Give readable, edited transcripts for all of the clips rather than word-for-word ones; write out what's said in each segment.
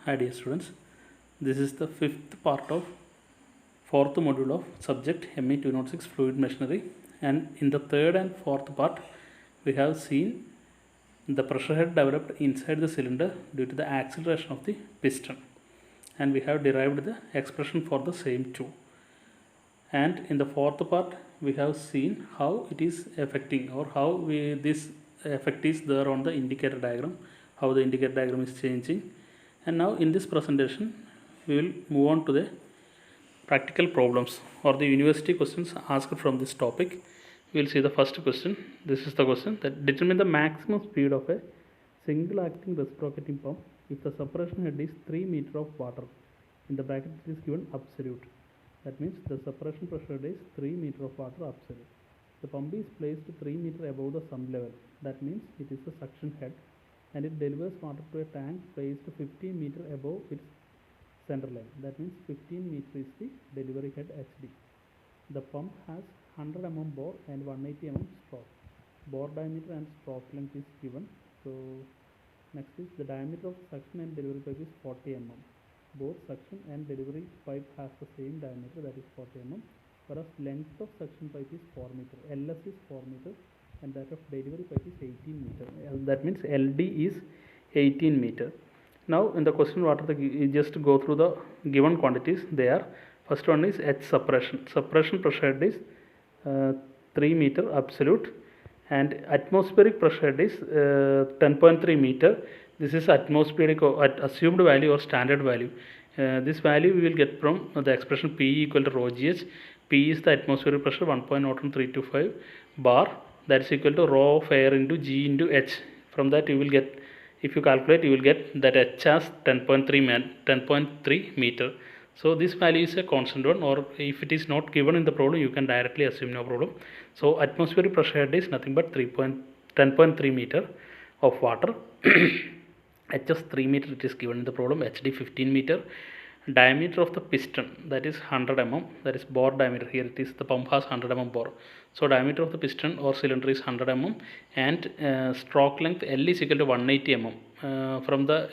Hi dear students, this is the fifth part of fourth module of subject ME 206 Fluid Machinery, and in the third and fourth part we have seen the pressure head developed inside the cylinder due to the acceleration of the piston, and we have derived the expression for the same too. And in the fourth part we have seen how it is affecting, or how this effect is there on the indicator diagram, how the indicator diagram is changing. And now in this presentation we will move on to the practical problems or the university questions asked from this topic. We will see the first question. This is the question that determine the maximum speed of a single acting reciprocating pump if the suppression head is 3 meter of water. In the bracket it is given absolute. That means the suppression pressure is 3 meter of water absolute. The pump is placed 3 meter above the sump level. That means it is a suction head, and it delivers water to a tank placed 15 meter above its center line. That means 15 meter is the delivery head HD. The pump has 100 mm bore and 180 mm stroke. Bore diameter and stroke length is given. So next is the diameter of suction and delivery pipe is 40 mm. Both suction and delivery pipe has the same diameter, that is 40 mm, whereas length of suction pipe is 4 meter. LS is 4 meter and that of delivery pipe is 18 meter. That means LD is 18 meter. Now in the question, what are the, you just go through the given quantities. They are, first one is H suppression. Suppression pressure head is 3 meter absolute, and atmospheric pressure head is 10.3 meter. This is atmospheric at assumed value or standard value. This value we will get from the expression P equal to rho GH. P is the atmospheric pressure 1.01325 bar, that is equal to rho of air into G into H. From that you will get, if you calculate, you will get that H as 10.3 meter. So this value is a constant one, or if it is not given in the problem you can directly assume, no problem. So atmospheric pressure head is nothing but 10.3 meter of water. HS 3 meter it is given in the problem, HD 15 meter. Diameter of the piston, that is 100 mm, that is bore diameter. Here it is, the pump has 100 mm bore, so diameter of the piston or cylinder is 100 mm, and stroke length L is equal to 180 mm. From the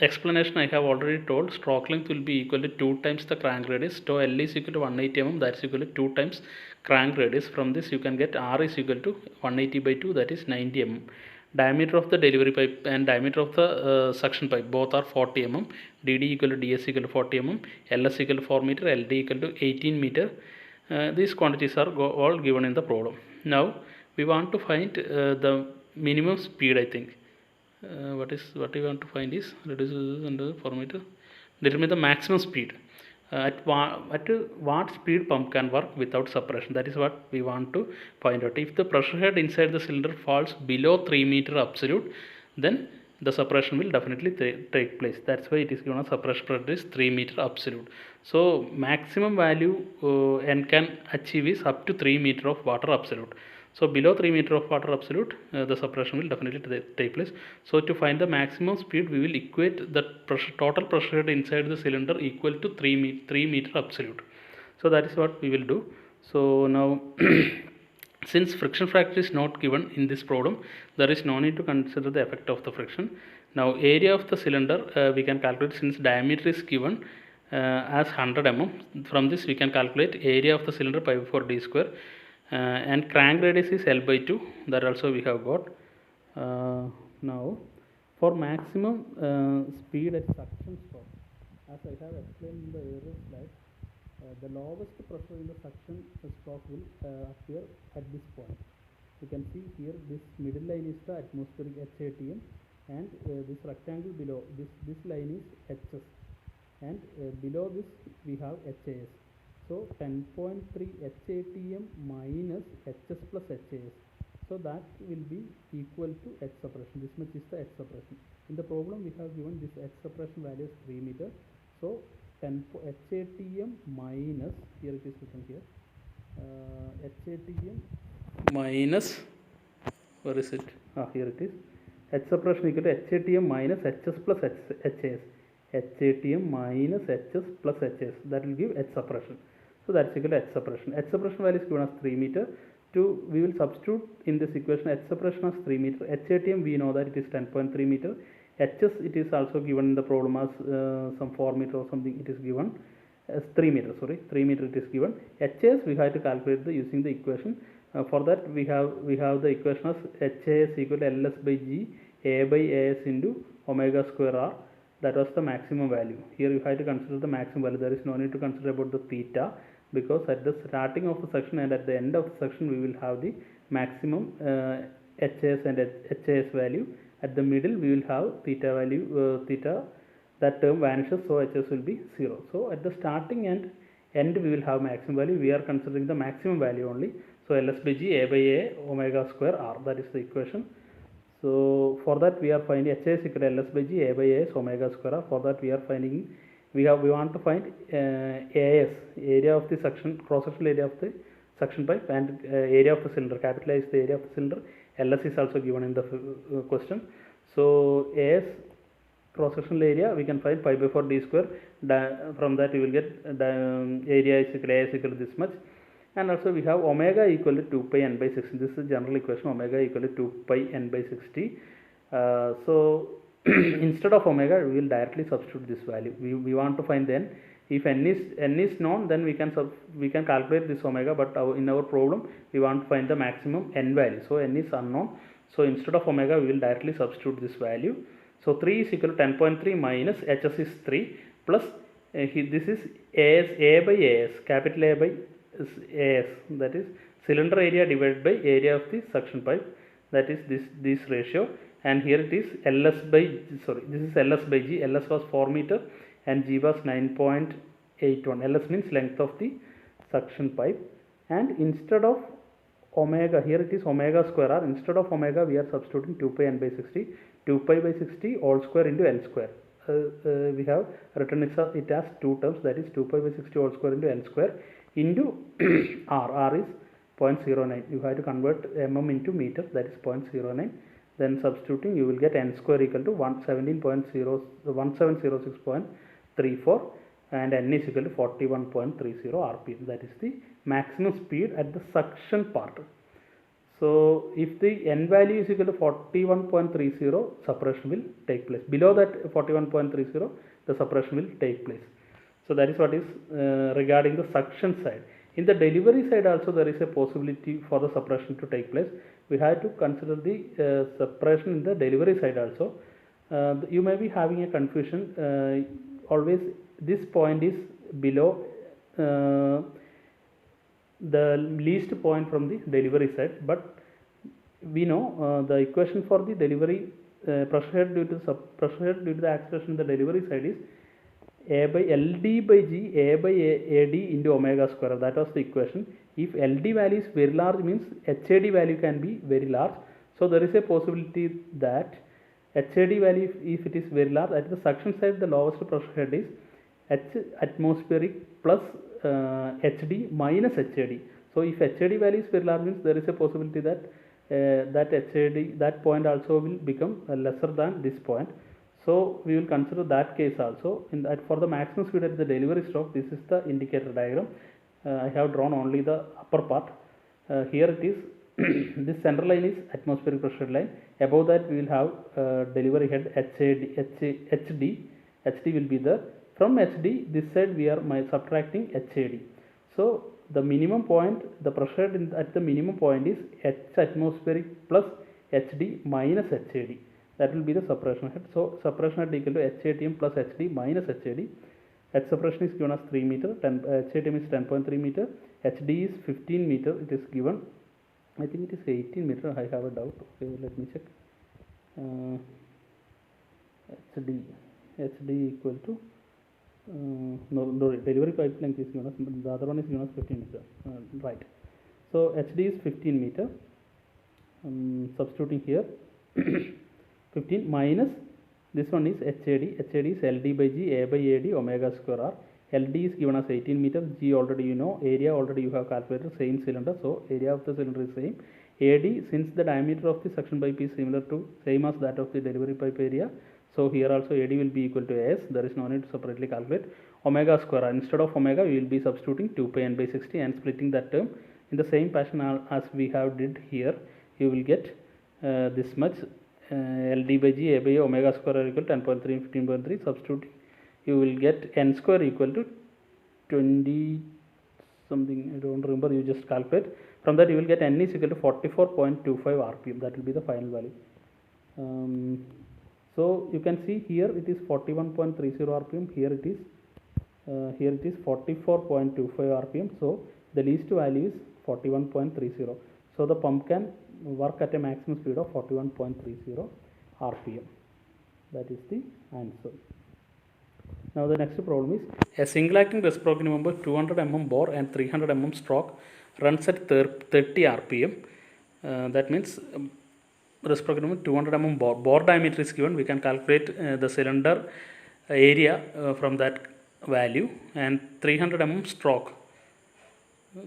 explanation I have already told, stroke length will be equal to 2 times the crank radius. So L is equal to 180 mm, that is equal to 2 times crank radius. From this you can get R is equal to 180 by 2, that is 90 mm. Diameter of the delivery pipe and diameter of the suction pipe both are 40 mm. DD equal to DS equal to 40 mm. LS equal to 4 meter. LD equal to 18 meter. These quantities are all given in the problem. Now we want to find the minimum speed, I think. What we want to find is reduce under 4 meter. Determine the maximum speed. At what speed pump can work without suppression. That is what we want to find out. If the pressure head inside the cylinder falls below 3 meter absolute, then the suppression will definitely take place. That's why it is given as suppression pressure is 3 meter absolute. So maximum value N can achieve is up to 3 meter of water absolute. So below 3 meter of water absolute, the suppression will definitely take place. So to find the maximum speed, we will equate the total pressure head inside the cylinder equal to 3 meter absolute. So that is what we will do. So now since friction factor is not given in this problem, there is no need to consider the effect of the friction. Now area of the cylinder we can calculate, since diameter is given as 100 mm. From this we can calculate area of the cylinder pi by 4 d square. And crank radius is L by 2, that also we have got. Now for maximum speed at suction stroke, as I have explained in the earlier slide, the lowest pressure in the suction stroke will appear at this point. You can see here this middle line is the atmospheric HATM, and this rectangle below, this line is HS, and below this we have HAS. So 10.3 HATM minus HS plus HAS. So that will be equal to H suppression. This much is the H suppression. In the problem we have given this H suppression value is 3 meter. So 10 HATM minus, here it is written here, HATM minus, where is it? Here it is. H suppression equal to HATM minus HS plus HAS. HATM minus HS plus HS, that will give H suppression. So that's equal to H suppression. H suppression value is given as 3 meter. We will substitute in this equation H suppression as 3 meter. HATM we know that it is 10.3 meter. HS it is also given in the problem as some 4 meter or something, it is given as 3 meter, sorry, 3 meter it is given. HS we have to calculate using the equation. For that we have the equation as HAS equal to LS by G A by AS into omega square R. That was the maximum value. Here you have to consider the maximum value. There is no need to consider about the theta, because at the starting of the section and at the end of the section we will have the maximum HS and HAS value. At the middle we will have theta value, theta, that term vanishes, so HS will be 0. So at the starting and end we will have maximum value. We are considering the maximum value only. So LS by G A by A omega square R, that is the equation. So for that we are finding HS equal to LS by G A by A is omega square R. For that we are finding, we want to find AS, area of the suction, cross-sectional area of the suction pipe, and area of the cylinder. Capital A is the area of the cylinder. LS is also given in the question. So AS cross-sectional area we can find pi by 4 d square. From that you will get area is equal to A is equal to this much. And also we have omega equal to 2 pi n by 60. This is the general equation, omega equal to 2 pi n by 60. So instead of omega we will directly substitute this value. We want to find n. If n is known, then we can calculate this omega, but in our problem we want to find the maximum n value. So n is unknown. So instead of omega we will directly substitute this value. So 3 is equal to 10.3 minus HS is 3 plus this is AS, A by AS, capital A by AS, that is cylinder area divided by area of the suction pipe, that is this ratio. And here it is LS by, sorry, this is LS by G. LS was 4 meter and G was 9.81. LS means length of the suction pipe. And instead of omega, here it is omega square R. Instead of omega we are substituting 2 pi n by 60. 2 pi by 60 all square into n square. We have written it as two terms, that is 2 pi by 60 all square into n square into R. R is 0.09. You have to convert mm into meter, that is 0.09. Then substituting you will get n square equal to 1706.34 and n is equal to 41.30 rpm. That is the maximum speed at the suction part. So if the n value is equal to 41.30, suppression will take place. Below that 41.30, the suppression will take place. So that is what is regarding the suction side. In the delivery side also there is a possibility for the suppression to take place. We have to consider the suppression in the delivery side also. You may be having a confusion. Always this point is below the least point from the delivery side, but we know the equation for the delivery pressure head due to the acceleration in the delivery side is A by LD by G A by AD into omega square. That was the equation. If LD value is very large, means HAD value can be very large. So there is a possibility that HAD value, if it is very large, at the suction side the lowest pressure head is H atmospheric plus HD minus HAD. So if HAD value is very large, means there is a possibility that that point also will become lesser than this point. So we will consider that case also. In that, for the maximum speed at the delivery stroke, this is the indicator diagram. I have drawn only the upper part. Here it is. This center line is atmospheric pressure line. Above that we will have delivery head HD. HD will be there. From HD, this side we are subtracting HAD. So the minimum point, the pressure at the minimum point is H atmospheric plus HD minus HAD. That will be the suppression head. So suppression head equal to HATM plus HD minus HAD. H suppression is given as 3 meter, HATM is 10.3 meter, HD is 15 meter, it is given. I think it is 18 meter, I have a doubt. Okay, let me check. HD equal to no, delivery pipe length is given as, the other one is given as 15 meter, right. So HD is 15 meter, substituting here 15 minus this one is HAD. HAD is LD by G A by AD omega square R. LD is given as 18 meter, G already you know, area already you have calculated, same cylinder, so area of the cylinder is same. AD, since the diameter of the suction pipe is similar to same as that of the delivery pipe area, so here also AD will be equal to AS. There is no need to separately calculate. Omega square R, instead of omega we will be substituting 2 pi n by 60 and splitting that term in the same fashion as we have did here. You will get this much LD by G A by omega square are equal to 10.3 15.3. Substituting, you will get n square equal to 20 something, I don't remember, you just calculate. From that you will get n is equal to 44.25 rpm. That will be the final value. So you can see here it is 41.30 rpm, here it is 44.25 rpm. So the least value is 41.30. So the pump can work at a maximum speed of 41.30 rpm. That is the answer. Now the next problem is a single acting reciprocating member 200 mm bore and 300 mm stroke runs at 30 rpm. That means reciprocating member 200 mm bore diameter is given. We can calculate the cylinder area from that value, and 300 mm stroke.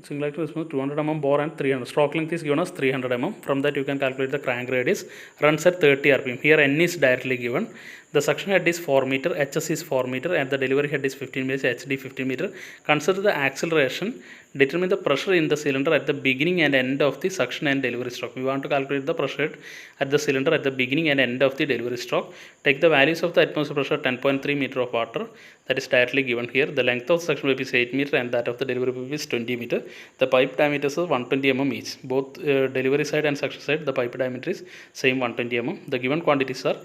Single acting reciprocating 200 mm bore and 300 stroke length is given as 300 mm. From that you can calculate the crank radius. Runs at 30 rpm. Here n is directly given. The suction head is 4 meter, HS is 4 meter, and the delivery head is 15 meter, HD 15 meter. Consider the acceleration. Determine the pressure in the cylinder at the beginning and end of the suction and delivery stroke. We want to calculate the pressure head at the cylinder at the beginning and end of the delivery stroke. Take the values of the atmosphere pressure 10.3 meter of water, that is directly given here. The length of the suction pipe is 8 meter and that of the delivery pipe is 20 meter. The pipe diameters are 120 mm each. Both delivery side and suction side, the pipe diameter is same 120 mm. The given quantities are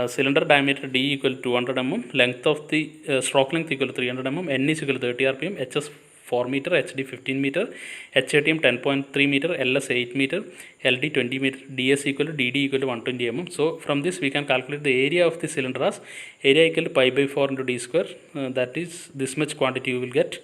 cylinder diameter D equal to 200 mm, length of the stroke length equal to 300 mm, N is equal to 30 rpm, HS 4 meter, HD 15 meter, HATM 10.3 meter, LS 8 meter, LD 20 meter, DS equal to DD equal to 120 mm. So from this we can calculate the area of the cylinder as area equal to pi by 4 into D square. That is this much quantity you will get.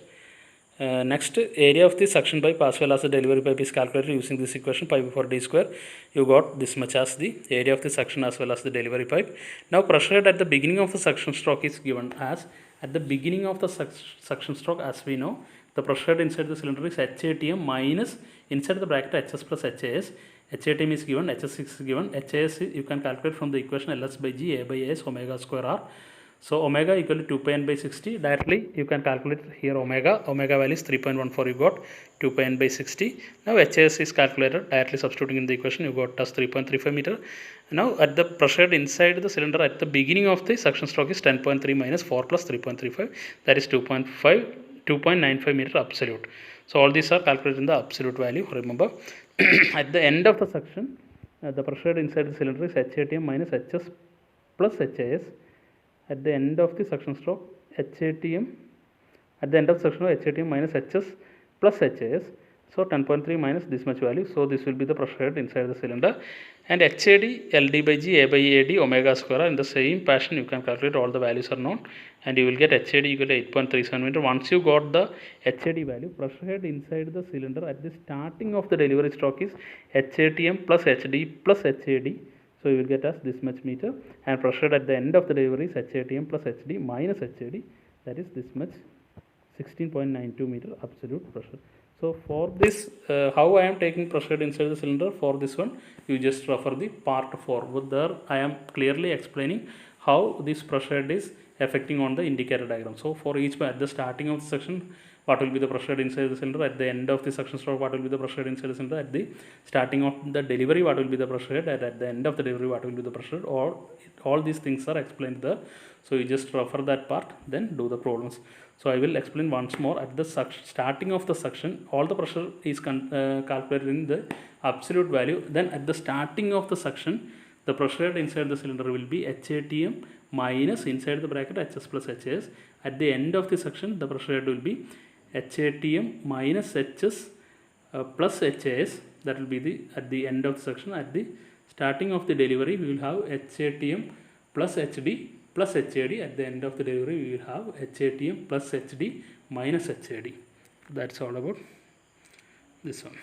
Next, area of the suction pipe as well as the delivery pipe is calculated using this equation, pi by 4 d square. You got this much as the area of the suction as well as the delivery pipe. Now pressure head at the beginning of the suction stroke is given as, at the beginning of the suction stroke, as we know, the pressure head inside the cylinder is HATM minus, inside the bracket HS plus HAS. HATM is given, HS is given, HAS you can calculate from the equation LS by G A by S omega square R. So omega equal to 2 pi n by 60. Directly you can calculate here omega value is 3.14, you got 2 pi n by 60. Now HAS is calculated, directly substituting in the equation, you got as 3.35 meter. Now at the pressure head inside the cylinder at the beginning of the suction stroke is 10.3 minus 4 plus 3.35, that is 2.95 meter absolute. So all these are calculated in the absolute value, remember. At the end of the suction, the pressure head inside the cylinder is HATM minus HS plus HAS. At the end of the suction stroke, HATM, at the end of the suction stroke, HATM minus HS plus HAS. So 10.3 minus this much value. So this will be the pressure head inside the cylinder. And HAD, LD by G, A by AD, omega square. In the same fashion, you can calculate, all the values are known. And you will get HAD equal to 8.37 meter. Once you got the HAD value, pressure head inside the cylinder at the starting of the delivery stroke is HATM plus HD plus HAD. So you will get as this much meter, and pressure at the end of the delivery is HATM plus HD minus HAD, that is this much, 16.92 meter absolute pressure. So for this, how I am taking pressure inside the cylinder, for this one you just refer the part 4. But there I am clearly explaining how this pressure is affecting on the indicator diagram. So for each, at the starting of the section, what will be the pressure head inside the cylinder, at the end of the suction stroke what will be the pressure head inside the cylinder, at the starting of the delivery what will be the pressure head, and at the end of the delivery what will be the pressure head. All these things are explained there. So you just refer that part, then do the problems. So I will explain once more. At the starting of the suction, all the pressure is calculated in the absolute value. Then at the starting of the suction, the pressure head inside the cylinder will be HATM minus, inside the bracket, HS plus HAS. At the end of the suction, the pressure head will be HATM minus HS plus HAS. That will be the at the end of the section. At the starting of the delivery, we will have HATM plus HD plus HAD. At the end of the delivery, we will have HATM plus HD minus HAD. That's all about this one.